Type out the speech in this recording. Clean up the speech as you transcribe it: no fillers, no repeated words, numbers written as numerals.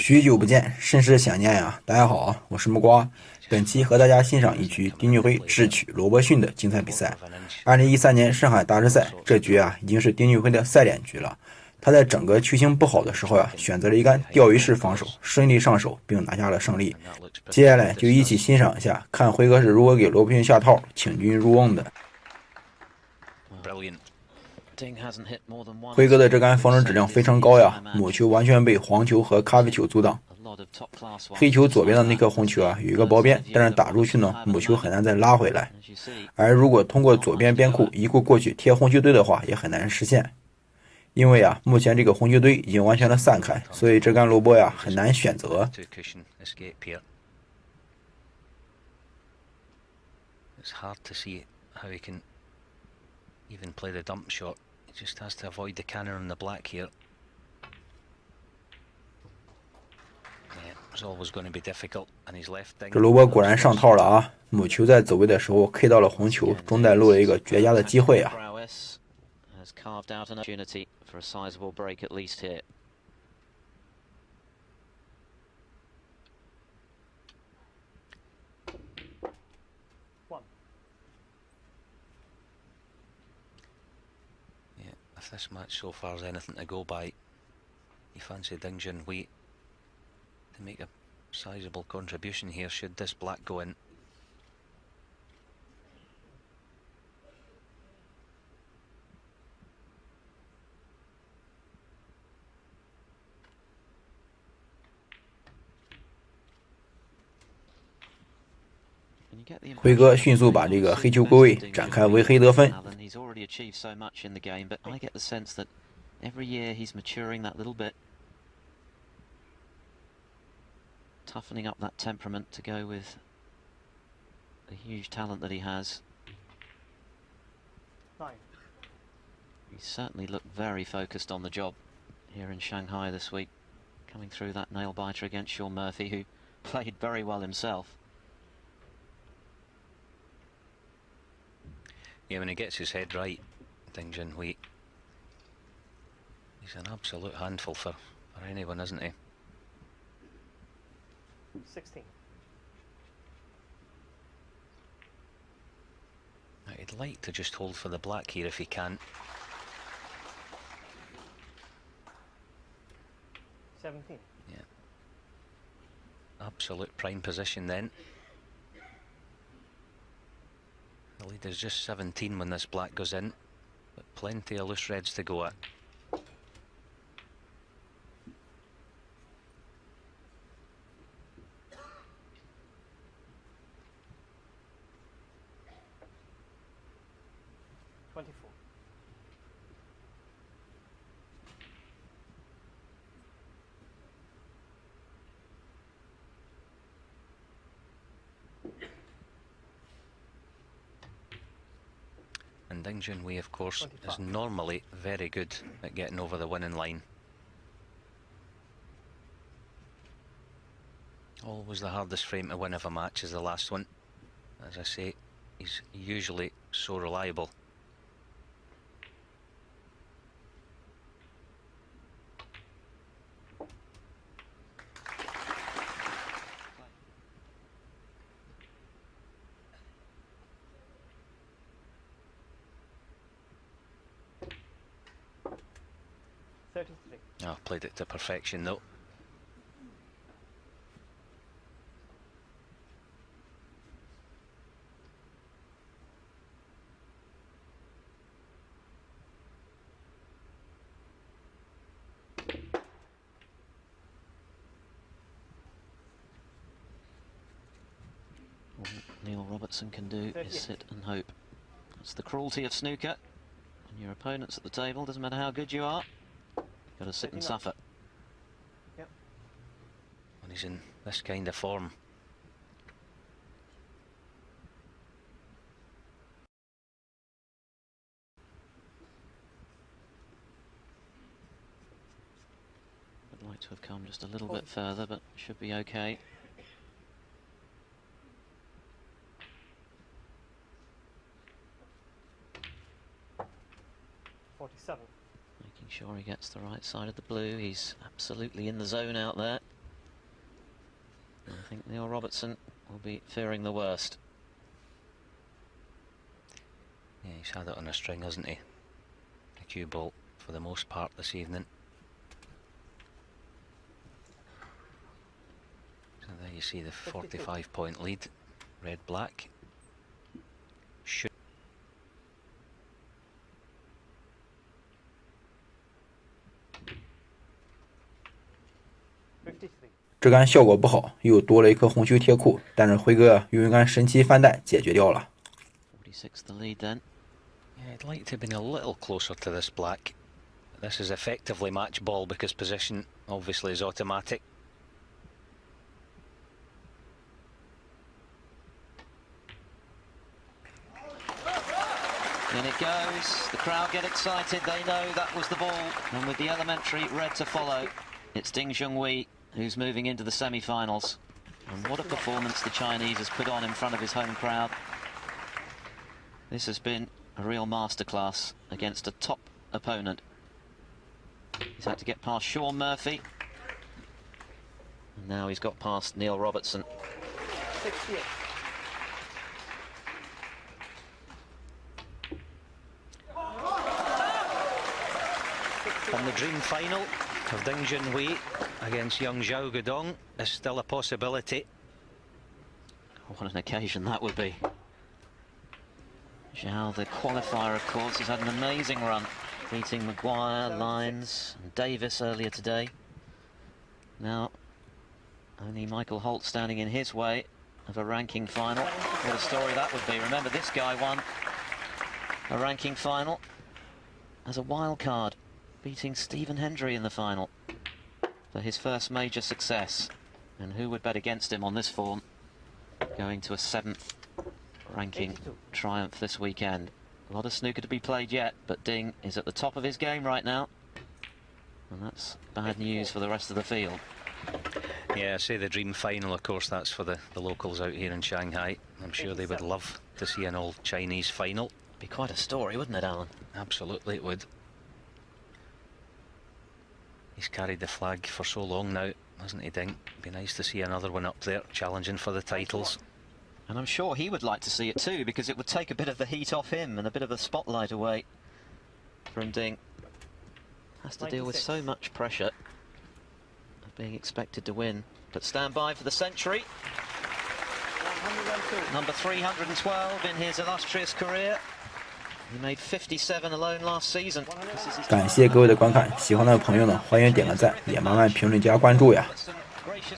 许久不见，甚是想念呀！大家好，我是木瓜。本期和大家欣赏一局丁俊晖智取罗伯逊的精彩比赛。2013年上海大师赛，这局已经是丁俊晖的赛点局了。他在整个球形不好的时候选择了一杆钓鱼式防守，顺利上手并拿下了胜利。接下来就一起欣赏一下，看辉哥是如何给罗伯逊下套，请君入瓮的。辉哥的这杆防守质量非常高呀，母球完全被黄球和咖啡球阻挡。黑球左边的那颗红球有一个薄边，但是打出去呢，母球很难再拉回来。而如果通过左边边库移库过去贴红球堆的话，也很难实现。因为目前这个红球堆已经完全的散开，所以这杆萝卜很难选择。Even play the dump shot, he just has to avoid the cannon on the black here. Yeah, it's always going to be difficult, and he's left. 这萝卜果然上套了母球在走位的时候 K 到了红球，中带漏了一个绝佳的机会Has carved out an opportunity for a sizable break at least here. If this match so far is anything to go by, you fancy Ding Junhui to make a sizable contribution here should this black go in. 辉哥迅速把这个黑球归位，展开围黑得分。 He's already achieved so much in the game, but I get the sense that every year he's maturing that little bit, toughening up that temperament to go with the huge talent that he has. He certainly looked very focused on the job here in Shanghai this week, coming through that nail biter against Sean Murphy, who played very well himself. Yeah, when he gets his head right, Ding Junhui, he's an absolute handful for anyone, isn't he? 16. I'd like to just hold for the black here if he can. 17. Yeah. Absolute prime position then. The lead is just 17 when this black goes in, but plenty of loose reds to go at. And Ding Junhui, of course, 25. is normally very good at getting over the winning line. Always the hardest frame to win of a match is the last one. As I say, he's usually so reliable. Oh, played it to perfection though. All Neil Robertson can do is sit and hope. That's the cruelty of snooker. When your opponent's at the table, doesn't matter how good you are, you've got to sit and suffer. Yep. When he's in this kind of form. Would like to have come just a little bit further, but should be okay. 47. Making sure he gets the right side of the blue. He's absolutely in the zone out there. think Neil Robertson will be fearing the worst. Yeah, he's had it on a string, hasn't he? A cue ball for the most part this evening. So there you see the 45-point lead, red-black. Should 53. 这杆效果不好，又多了一颗红球铁库，但是辉哥用一杆神奇翻袋解决掉了。46 the lead then. Yeah, I'd like to have been a little closer to this black. This is effectively match ball because position obviously is automatic. In it goes. The crowd get excited. They know that was the ball. And with the elementary red to follow, it's丁俊晖who's moving into the semi-finals. And what a performance the Chinese has put on in front of his home crowd. This has been a real masterclass against a top opponent. He's had to get past Sean Murphy. And now he's got past Neil Robertson. 68. And the dream final of丁俊晖against young Zhao Guodong is still a possibility. What an occasion that would be. Zhao, the qualifier, of course, has had an amazing run, beating Maguire, Lyons and Davis earlier today. Now, only Michael Holt standing in his way of a ranking final. What a story that would be. Remember, this guy won a ranking final as a wild card, beating Stephen Hendry in the final for his first major success. And who would bet against him on this form, going to a 7th ranking triumph this weekend. A lot of snooker to be played yet, but Ding is at the top of his game right now, and that's bad news for the rest of the field. Yeah, I say the dream final, of course, that's for the locals out here in Shanghai. I'm sure they would love to see an all-Chinese final. Be quite a story, wouldn't it, Alan? Absolutely it would. He's carried the flag for so long now, hasn't he, Ding? Be nice to see another one up there challenging for the titles. And I'm sure he would like to see it too, because it would take a bit of the heat off him and a bit of the spotlight away from Ding. Has to deal with so much pressure of being expected to win. But stand by for the century. Number 312 in his illustrious career. He made 57 alone last season. 感谢各位的观看，喜欢的朋友呢，欢迎点个赞，也麻烦评论加关注呀。